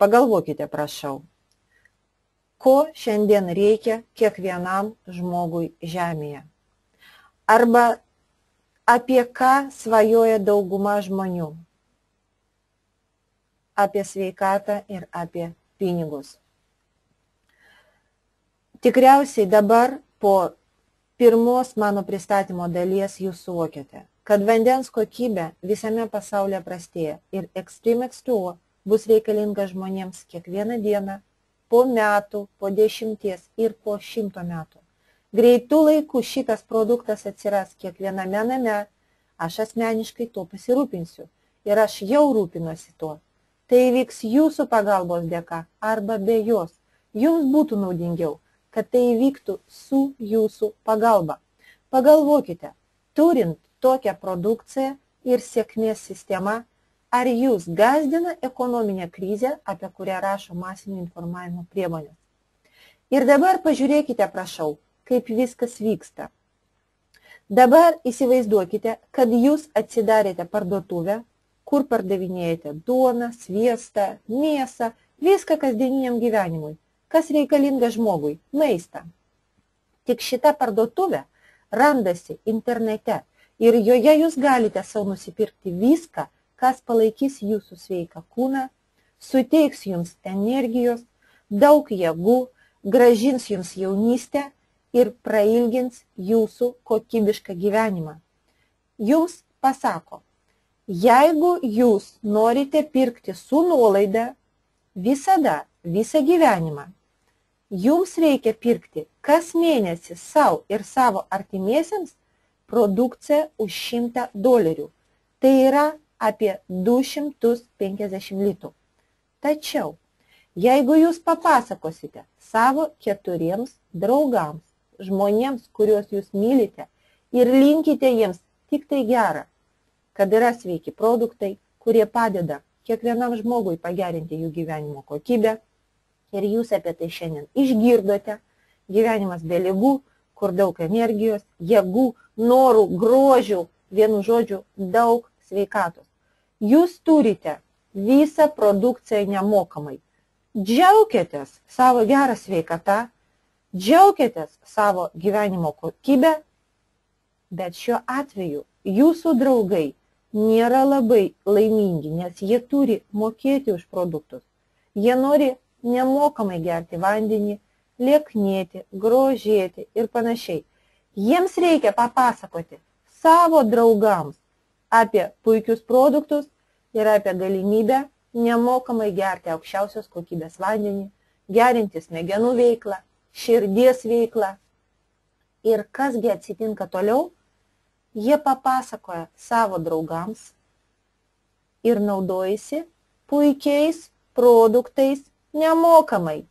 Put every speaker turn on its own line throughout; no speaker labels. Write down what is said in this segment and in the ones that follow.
Pagalvokite, prašau, ko šiandien reikia kiekvienam žmogui žemėje. Arba apie ką svajoja dauguma žmonių. Apie sveikatą ir apie pinigus. Tikriausiai dabar po pirmos mano pristatymo dalies jūs suvokiate, kad vandens kokybė visame pasaulyje prastėja ir Extreme X2O bus reikalinga žmonėms kiekvieną dieną, po metų, po 10 ir po 100 metų. Greitų laikų šitas produktas atsiras kiekviename name, aš asmeniškai to pasirūpinsiu ir aš jau rūpinuosi tuo. Tai įvyks jūsų pagalbos dėka arba be jos. Jums būtų naudingiau, kad tai įvyktų su jūsų pagalba. Pagalvokite, turint tokią produkciją ir sėkmės sistemą, ar jūs gąsdina ekonominė krizė, apie kurią rašo masinio informavimo priemonės. Ir dabar pažiūrėkite, prašau, kaip viskas vyksta. Dabar įsivaizduokite, kad jūs atsidarėte parduotuvę, kur pardavinėjate duoną, sviestą, mėsą, viską kasdieniniam gyvenimui, kas reikalinga žmogui, maistą. Tik šita parduotuvė randasi internete ir joje jūs galite savo nusipirkti viską, kas palaikys jūsų sveiką kūną, suteiks jums energijos, daug jėgų, grąžins jums jaunystę ir prailgins jūsų kokybišką gyvenimą. Jums pasako, jeigu jūs norite pirkti su nuolaida visada, visą gyvenimą, jums reikia pirkti kas mėnesį savo ir savo artimiesiems produkciją už $100. Tai yra apie 250 litų. Tačiau, jeigu jūs papasakosite savo 4 draugams, žmonėms, kuriuos jūs mylite, ir linkite jiems tik tai gerą, kad yra sveiki produktai, kurie padeda kiekvienam žmogui pagerinti jų gyvenimo kokybę, ir jūs apie tai šiandien išgirdote, gyvenimas be ligų, kur daug energijos, jėgų, norų, grožių, vienu žodžiu, daug sveikatos. Jūs turite visą produkciją nemokamai. Džiaukitės savo gerą sveikatą, džiaukitės savo gyvenimo kokybę, bet šiuo atveju jūsų draugai nėra labai laimingi, nes jie turi mokėti už produktus. Jie nori nemokamai gerti vandenį, lieknėti, grožėti ir panašiai. Jiems reikia papasakoti savo draugams apie puikius produktus ir apie galimybę nemokamai gerti aukščiausios kokybės vandenį, gerinti smegenų veiklą, širdies veiklą. Ir kasgi atsitinka toliau? Jie papasakoja savo draugams ir naudojasi puikiais produktais nemokamai.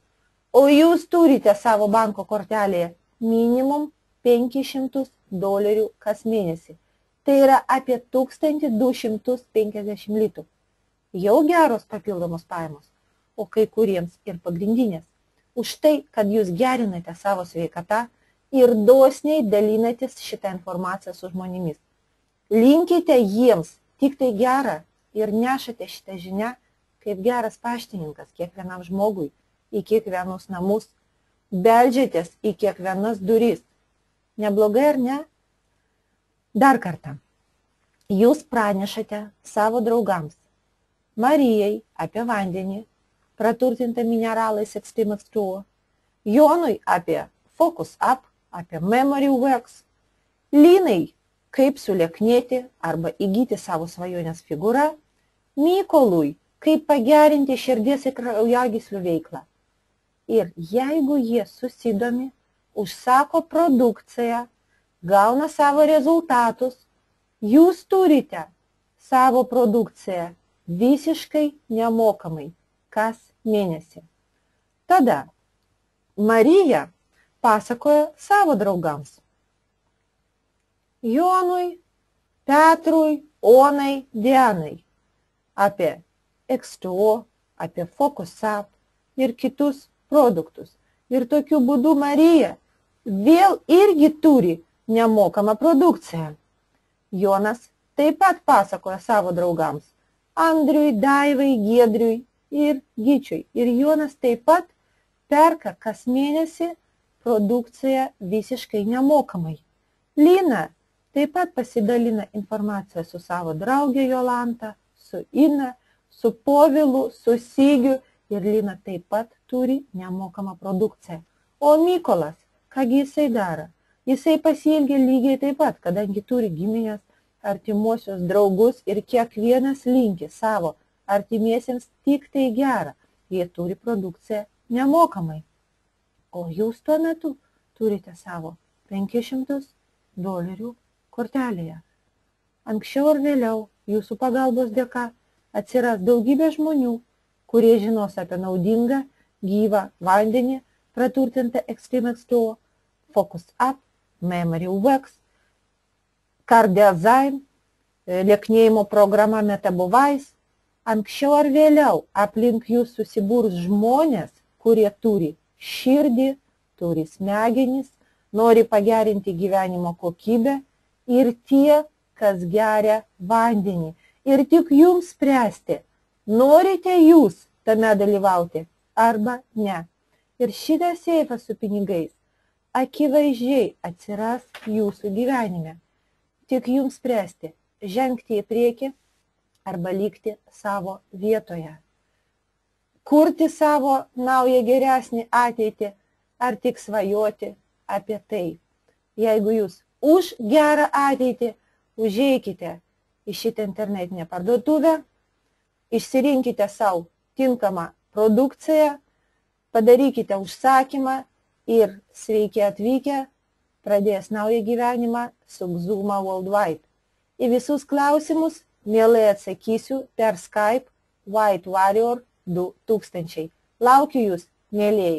O jūs turite savo banko kortelėje minimum $500 kas mėnesį. Tai yra apie 1250 litų. Jau geros papildomos pajamos, o kai kuriems ir pagrindinės. Už tai, kad jūs gerinate savo sveikatą ir dosniai dalinatės šitą informaciją su žmonėmis. Linkite jiems tik tai gerą ir nešate šitą žinią kaip geras paštininkas kiekvienam žmogui, į kiekvienus namus, beldžiatės į kiekvienas duris. Neblogai ar ne? Dar kartą. Jūs pranešate savo draugams, Marijai apie vandenį, praturtintą mineralais Extreme X2O, Jonui apie Focus Up, apie Memory Works, Linai, kaip sulieknėti arba įgyti savo svajonės figūrą, Mykolui, kaip pagerinti širdies ir kraujagyslių veiklą. Ir jeigu jie susidomi, užsako produkciją, gauna savo rezultatus, jūs turite savo produkciją visiškai nemokamai kas mėnesį. Tada Marija pasakoja savo draugams. Jonui, Petrui, Onai, Dianai apie X2O, apie Focus Up ir kitus produktus. Ir tokiu būdu Marija vėl irgi turi nemokamą produkciją. Jonas taip pat pasakoja savo draugams. Andriui, Daivai, Giedriui ir Gyčiui. Ir Jonas taip pat perka kas mėnesį produkciją visiškai nemokamai. Lina taip pat pasidalina informaciją su savo draugė Jolanta, su Ina, su Povilu, su Sigiu ir Lina taip pat turi nemokamą produkciją. O Mykolas, kągi jisai daro? Jisai pasielgia lygiai taip pat, kadangi turi giminės, artimuosius draugus ir kiekvienas linki savo artimiesiems tik tai gerą. Jie turi produkciją nemokamai. O jūs tuo metu turite savo $500 kortelėje. Anksčiau ar vėliau jūsų pagalbos dėka atsiras daugybė žmonių, kurie žinos apie naudingą, gyvą vandenį, praturtintą Extreme X2O, Focus Up, Memory Wax, Cardiazyme, lieknėjimo programa Metabovais. Anksčiau ar vėliau aplink jūs susibūrs žmonės, kurie turi širdį, turi smegenis, nori pagerinti gyvenimo kokybę ir tie, kas geria vandenį. Ir tik jums spręsti, norite jūs tame dalyvauti arba ne. Ir šitas seifas su pinigais akivaizdžiai atsiras jūsų gyvenime. Tik jums spręsti, žengti į priekį arba likti savo vietoje. Kurti savo naują geresnį ateitį ar tik svajoti apie tai. Jeigu jūs už gerą ateitį, užeikite į šitą internetinę parduotuvę, išsirinkite savo tinkamą produkciją, padarykite užsakymą ir sveiki atvykę pradės naują gyvenimą su Xuma Worldwide. Į visus klausimus mielai atsakysiu per Skype White Warrior 2000. Laukiu jūs, mielieji.